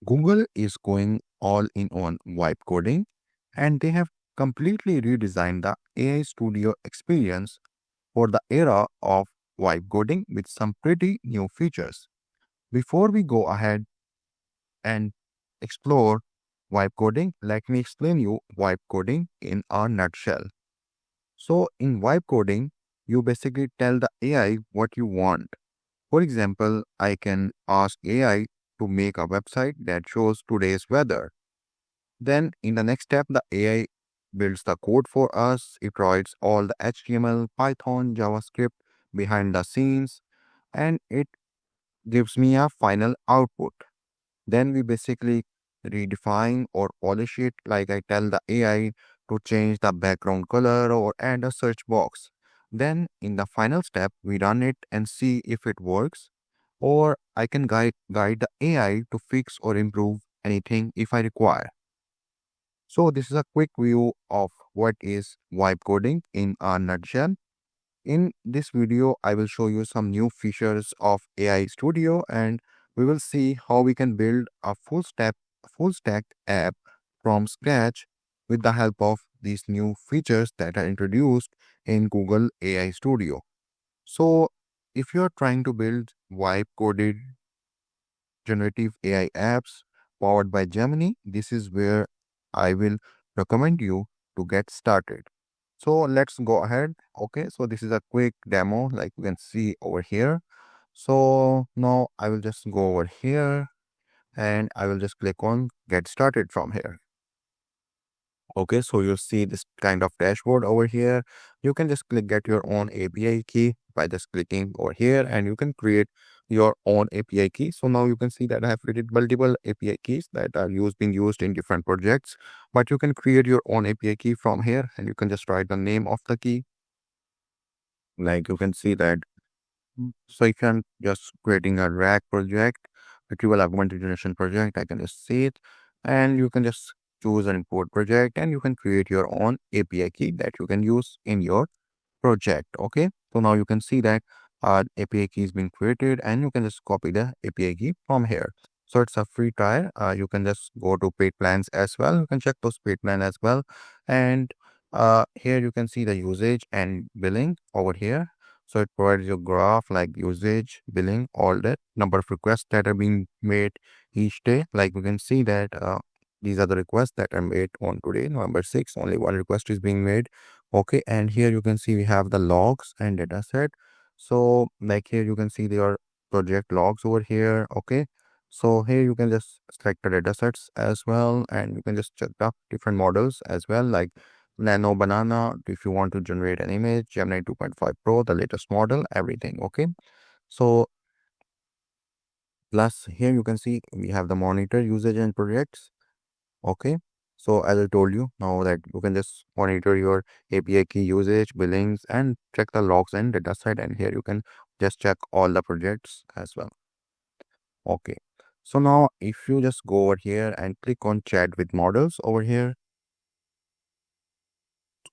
Google is going all in on vibe coding, and they have completely redesigned the AI Studio experience for the era of vibe coding with some pretty new features. Before we go ahead and explore vibe coding, let me explain you vibe coding in a nutshell. So in vibe coding, you basically tell the AI what you want. For example, I can ask AI to make a website that shows today's weather. Then in the next step, the AI builds the code for us. It writes all the HTML, Python, JavaScript behind the scenes, and it gives me a final output. Then we basically redefine or polish it, like I tell the AI to change the background color or add a search box. Then in the final step, we run it and see if it works, or I can guide the AI to fix or improve anything if I require. So this is a quick view of what is vibe coding in a nutshell. In this video, I will show you some new features of AI Studio, and we will see how we can build a full stack app from scratch with the help of these new features that are introduced in Google AI Studio. So if you are trying to build vibe coded generative AI apps powered by Gemini, this is where I will recommend you to get started. So let's go ahead. Okay, so this is a quick demo like you can see over here. So now I will just go over here and I will just click on get started from here. Okay, so you'll see this kind of dashboard over here. You can just click get your own API key by just clicking over here, and you can create your own API key. So now you can see that I have created multiple API keys that are being used in different projects, but you can create your own API key from here, and you can just write the name of the key. Like you can see that. So if I'm just creating a RAG project, retrieval augmented generation project, I can just see it, and you can just choose an import project, and you can create your own API key that you can use in your project. Okay, so now you can see that API key is being created, and you can just copy the API key from here. So it's a free trial. You can just go to paid plans as well. You can check those paid plan as well, and here you can see the usage and billing over here. So it provides your graph like usage, billing, all that number of requests that are being made each day. Like we can see that these are the requests that are made on today, November 6th. Only one request is being made. Okay, and here you can see we have the logs and data set. So like here you can see your project logs over here. Okay, so here you can just select the data sets as well, and you can just check the different models as well, like Nano Banana if you want to generate an image, Gemini 2.5 Pro, the latest model, everything. Okay, so plus here you can see we have the monitor usage and projects. Okay, so as I told you, now that you can just monitor your API key usage, billings, and check the logs and data set, and here you can just check all the projects as well. Okay, so now if you just go over here and click on chat with models over here.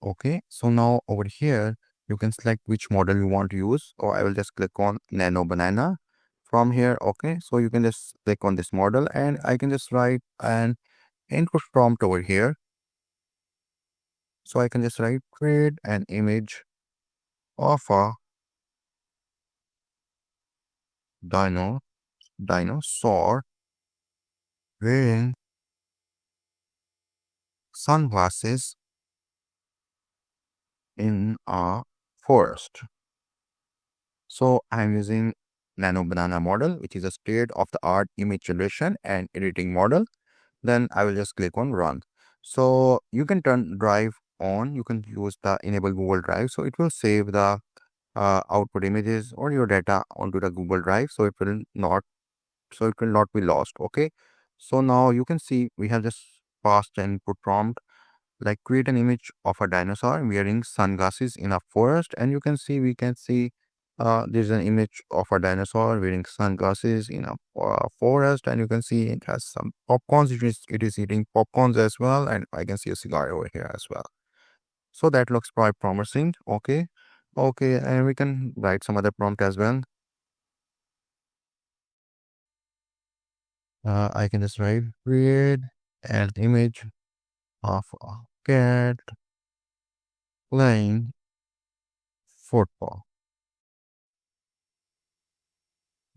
Okay, so now over here you can select which model you want to use, or I will just click on Nano Banana from here. Okay, so you can just click on this model, and I can just write an input prompt over here. So I can just write create an image of a dino dinosaur wearing sunglasses in a forest. So I'm using Nano Banana model, which is a state-of-the-art image generation and editing model. Then I will just click on run. So you can turn drive on. You can use the enable Google Drive. So it will save the output images or your data onto the Google Drive. So it will not be lost. Okay, so now you can see we have just passed an input prompt like create an image of a dinosaur wearing sunglasses in a forest, and you can see we can see there's an image of a dinosaur wearing sunglasses in a forest, and you can see it has some popcorns. It is eating popcorns as well, and I can see a cigar over here as well. So that looks quite promising. Okay, okay, and we can write some other prompt as well. I can just write create an image of a cat playing football.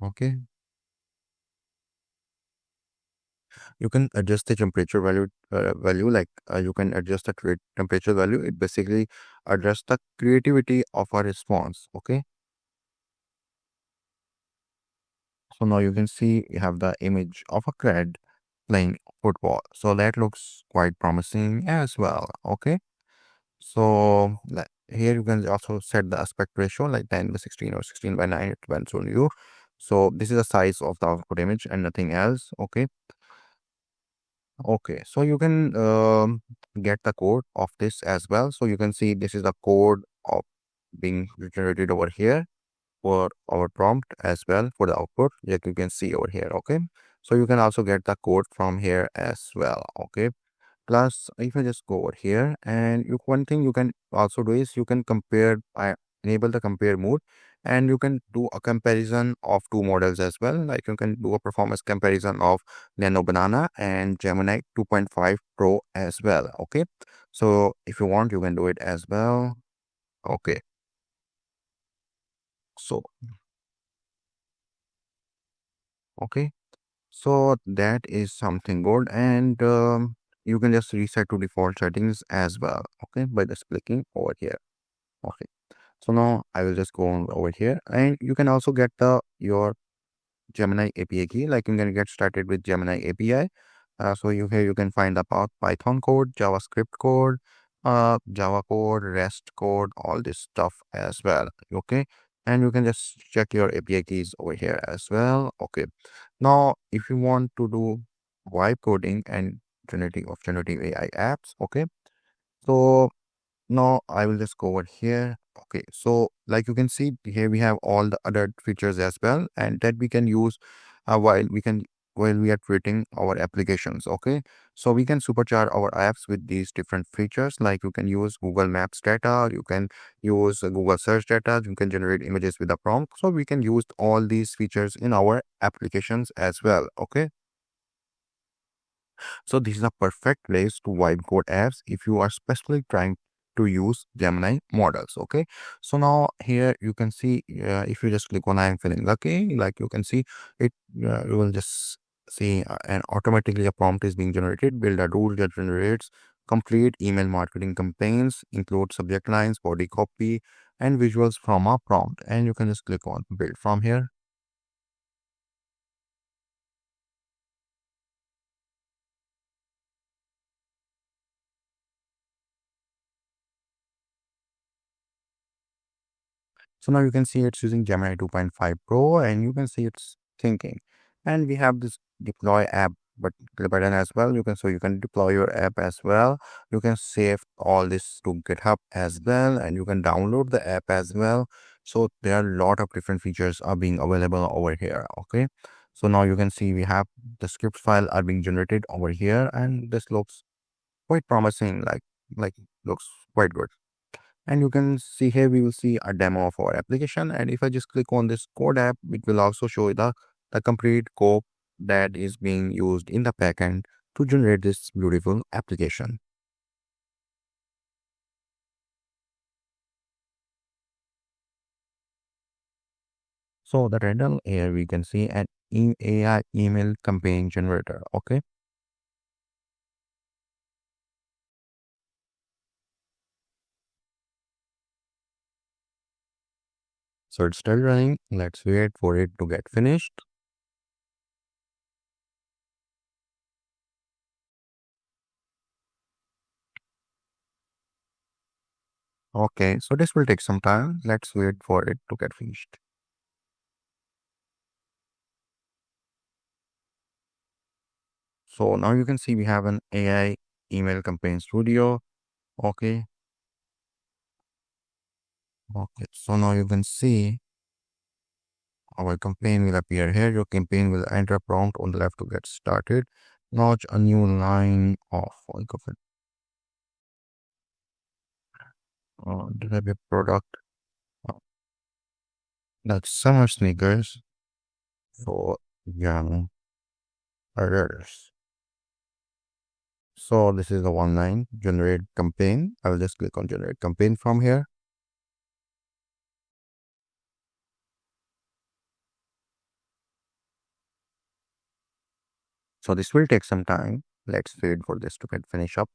Okay. You can adjust the temperature value like you can adjust the temperature value. It basically adjusts the creativity of a response. Okay. So now you can see you have the image of a cat playing football. So that looks quite promising as well. Okay. So here you can also set the aspect ratio like 10 by 16 or 16 by 9. It depends on you. So this is the size of the output image and nothing else. Okay. Okay. So you can get the code of this as well. So you can see this is the code of being generated over here for our prompt as well for the output, like you can see over here. Okay. So you can also get the code from here as well. Okay. Plus, if I just go over here and one thing you can also do is you can compare, enable the compare mode, and you can do a comparison of two models as well. Like you can do a performance comparison of Nano Banana and Gemini 2.5 Pro as well. Okay. So if you want, you can do it as well. Okay. So, okay. So that is something good. And you can just reset to default settings as well. Okay. By just clicking over here. Okay. So now I will just go on over here and you can also get your Gemini API key. Like you can get started with Gemini API. So here you can find about Python code, JavaScript code, Java code, REST code, all this stuff as well. Okay. And you can just check your API keys over here as well. Okay. Now, if you want to do vibe coding and generative AI apps, okay. So now I will just go over here. Okay, so like you can see here we have all the other features as well, and that we can use while we are creating our applications. Okay, so we can supercharge our apps with these different features. Like you can use Google Maps data, you can use Google search data, you can generate images with a prompt. So we can use all these features in our applications as well. Okay. So this is a perfect place to vibe code apps if you are specifically trying to use Gemini models. Okay. So now here you can see if you just click on I am feeling lucky, like you can see it, you will just see and automatically a prompt is being generated. Build a rule that generates complete email marketing campaigns, include subject lines, body copy, and visuals from a prompt. And you can just click on build from here. So now you can see it's using Gemini 2.5 Pro and you can see it's thinking. And we have this deploy app button as well. You can deploy your app as well. You can save all this to GitHub as well and you can download the app as well. So there are a lot of different features are being available over here. Okay. So now you can see we have the script file are being generated over here and this looks quite promising, like looks quite good. And you can see here we will see a demo of our application, and if I just click on this code app, it will also show the complete code that is being used in the backend to generate this beautiful application. So the random here we can see an AI email campaign generator. Okay. So it's still running. Let's wait for it to get finished. Okay, so this will take some time. Let's wait for it to get finished. So now you can see we have an AI email campaign studio. Okay. Okay. So now you can see our campaign will appear here. Your campaign will enter a prompt on the left to get started. Launch a new line of describe a product. Uh, that's summer sneakers for young errors. So this is the one line generate campaign. I will just click on generate campaign from here. So this will take some time. Let's wait for this to get finish up.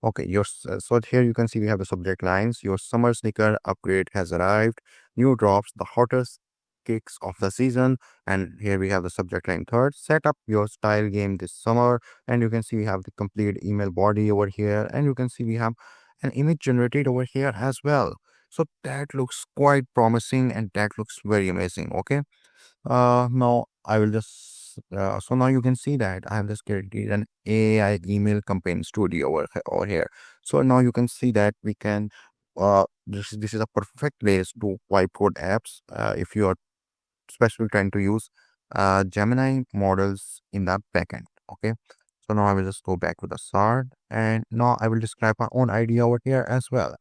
Okay, so here you can see we have the subject lines. Your summer sneaker upgrade has arrived. New drops, the hottest kicks of the season. And here we have the subject line third. Set up your style game this summer. And you can see we have the complete email body over here. And you can see we have an image generated over here as well. So that looks quite promising and that looks very amazing. Okay. Now I will just so now you can see that I have just created an AI email campaign studio over here. So now you can see that we can this is a perfect place to wipe code apps if you are especially trying to use Gemini models in the backend. Okay. So now I will just go back to the start and now I will describe my own idea over here as well.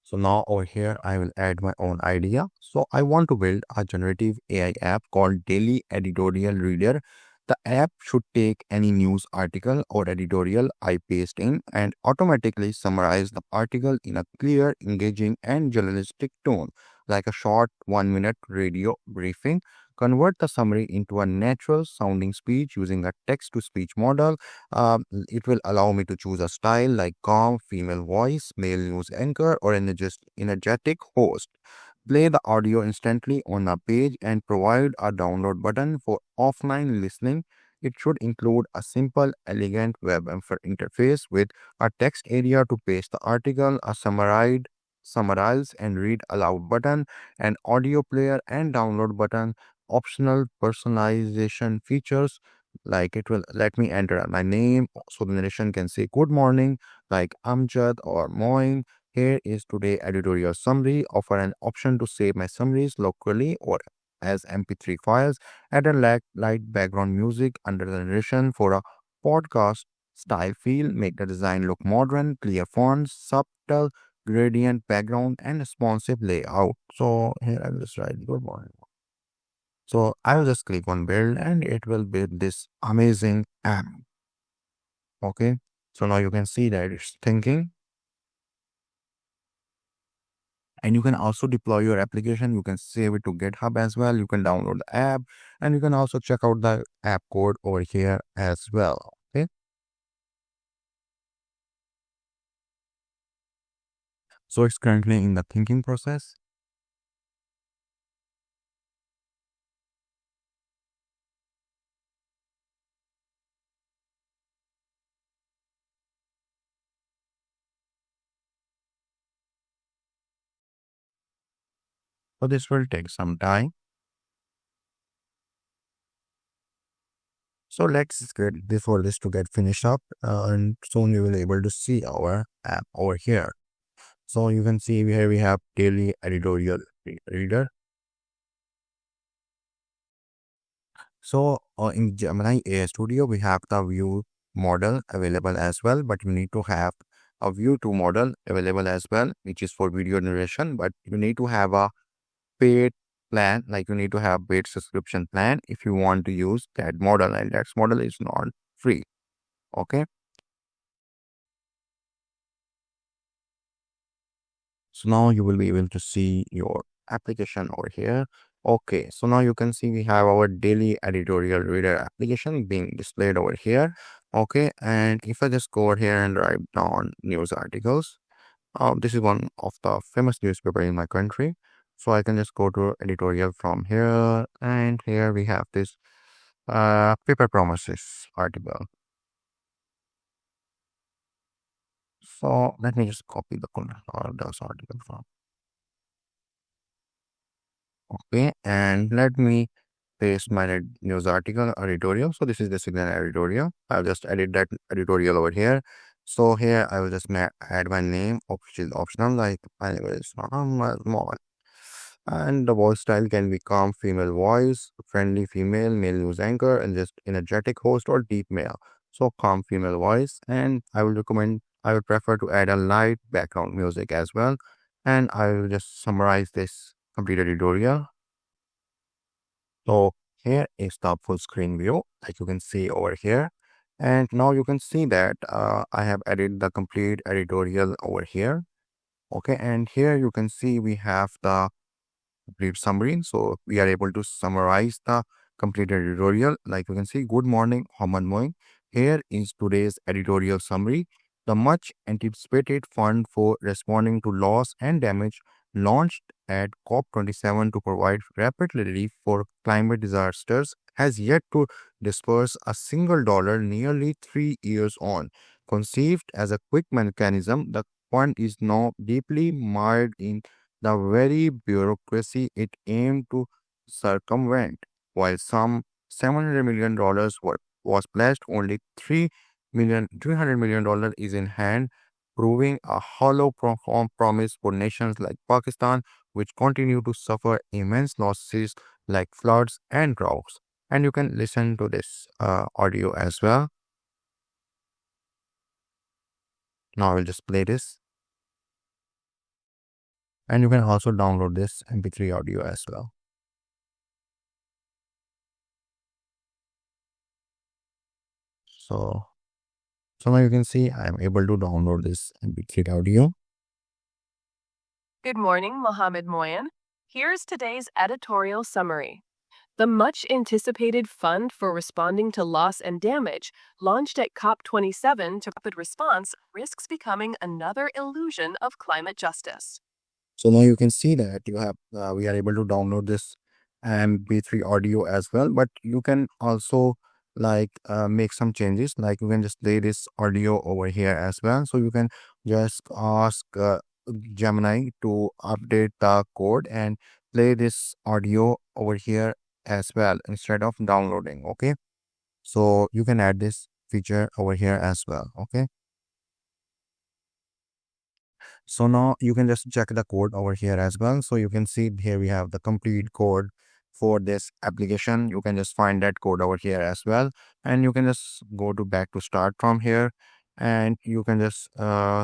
So now over here, I will add my own idea. So I want to build a generative AI app called Daily Editorial Reader. The app should take any news article or editorial I paste in and automatically summarize the article in a clear, engaging, and journalistic tone, like a short 1 minute radio briefing. Convert the summary into a natural sounding speech using a text to speech model. It will allow me to choose a style like calm, female voice, male news anchor, or energetic host. Play the audio instantly on a page and provide a download button for offline listening. It should include a simple, elegant interface with a text area to paste the article, a summarize and read aloud button, an audio player and download button, optional personalization features like it will let me enter my name so the narration can say good morning like Amjad or Moin. Here is today editorial summary. Offer an option to save my summaries locally or as MP3 files. Add a light background music under the narration for a podcast style feel. Make the design look modern, clear fonts, subtle gradient background, and responsive layout. So here I will just write good morning. So I will just click on build and it will build this amazing app. Okay. So now you can see that it's thinking and you can also deploy your application. You can save it to GitHub as well. You can download the app and you can also check out the app code over here as well. Okay. So it's currently in the thinking process. So this will take some time. So let's get before this to get finished up and soon you will be able to see our app over here. So you can see here we have daily editorial reader. So in Gemini AI Studio, we have the view model available as well, but you need to have a view 2 model available as well, which is for video narration, but you need to have a paid plan, like you need to have paid subscription plan if you want to use that model, and that model is not free. Okay. So now you will be able to see your application over here. Okay, so now you can see we have our daily editorial reader application being displayed over here. Okay, and if I just go over here and write down news articles, this is one of the famous newspaper in my country. So I can just go to editorial from here, and here we have this paper promises article. So let me just copy those article from. Okay, and let me paste my news article editorial. So this is the signal editorial. I'll just edit that editorial over here. So here I will just add my name, which is optional, like my name is Mohan. And the voice style can be calm female voice, friendly female, male news anchor, and just energetic host or deep male. So calm female voice, and I would prefer to add a light background music as well. And I will just summarize this complete editorial. So here is the full screen view, like you can see over here. And now you can see that I have added the complete editorial over here. Okay, and here you can see we have the complete summary. So we are able to summarize the complete editorial. Like you can see, good morning, Hamad Moin. Here is today's editorial summary. The much anticipated fund for responding to loss and damage launched at COP27 to provide rapid relief for climate disasters has yet to disperse a single dollar nearly 3 years on. Conceived as a quick mechanism, the fund is now deeply mired in the very bureaucracy it aimed to circumvent. While some $700 million was pledged, only $300 million is in hand, proving a hollow promise for nations like Pakistan, which continue to suffer immense losses like floods and droughts. And you can listen to this audio as well. Now I will just play this. And you can also download this MP3 audio as well. So now you can see I am able to download this MP3 audio. Good morning, Mohammed Moyan. Here's today's editorial summary. The much anticipated fund for responding to loss and damage, launched at COP27 to rapid response, risks becoming another illusion of climate justice. So now you can see that you have we are able to download this MP3 audio as well, but you can also make some changes. Like you can just play this audio over here as well. So you can just ask Gemini to update the code and play this audio over here as well instead of downloading. Okay, so you can add this feature over here as well. Okay. So now you can just check the code over here as well. So you can see here we have the complete code for this application. You can just find that code over here as well. And you can just go to back to start from here. And you can just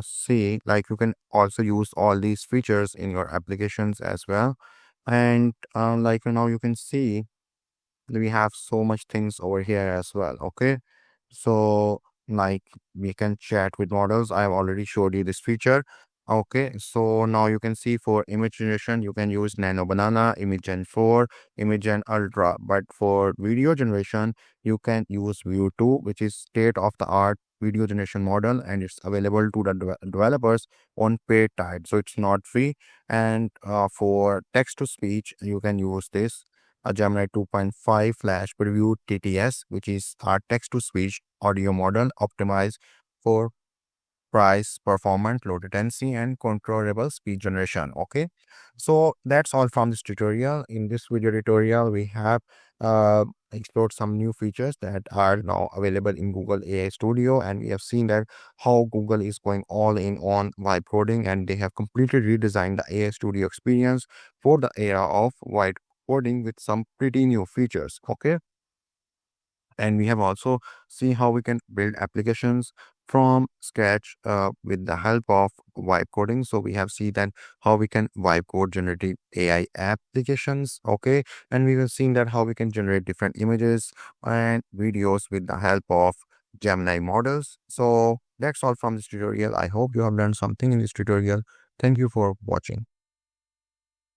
see, like you can also use all these features in your applications as well. And like now you can see we have so much things over here as well. Okay, so like we can chat with models. I have already showed you this feature. Okay, so now you can see for image generation you can use Nano Banana, Image Gen 4, Image Gen Ultra, but for video generation you can use View 2, which is state of the art video generation model, and it's available to the developers on paid type, so it's not free. And for text to speech you can use this a Gemini 2.5 Flash Preview TTS, which is our text-to-speech audio model optimized for price, performance, low latency, and controllable speech generation. Okay, so that's all from this tutorial. In this video tutorial, we have explored some new features that are now available in Google AI Studio, and we have seen that how Google is going all in on vibe coding, and they have completely redesigned the AI Studio experience for the era of vibe coding with some pretty new features. Okay, and we have also seen how we can build applications from scratch with the help of vibe coding. So we have seen that how we can vibe code generative AI applications. Okay, and we have seen that how we can generate different images and videos with the help of Gemini models. So that's all from this tutorial. I hope you have learned something in this tutorial. Thank you for watching.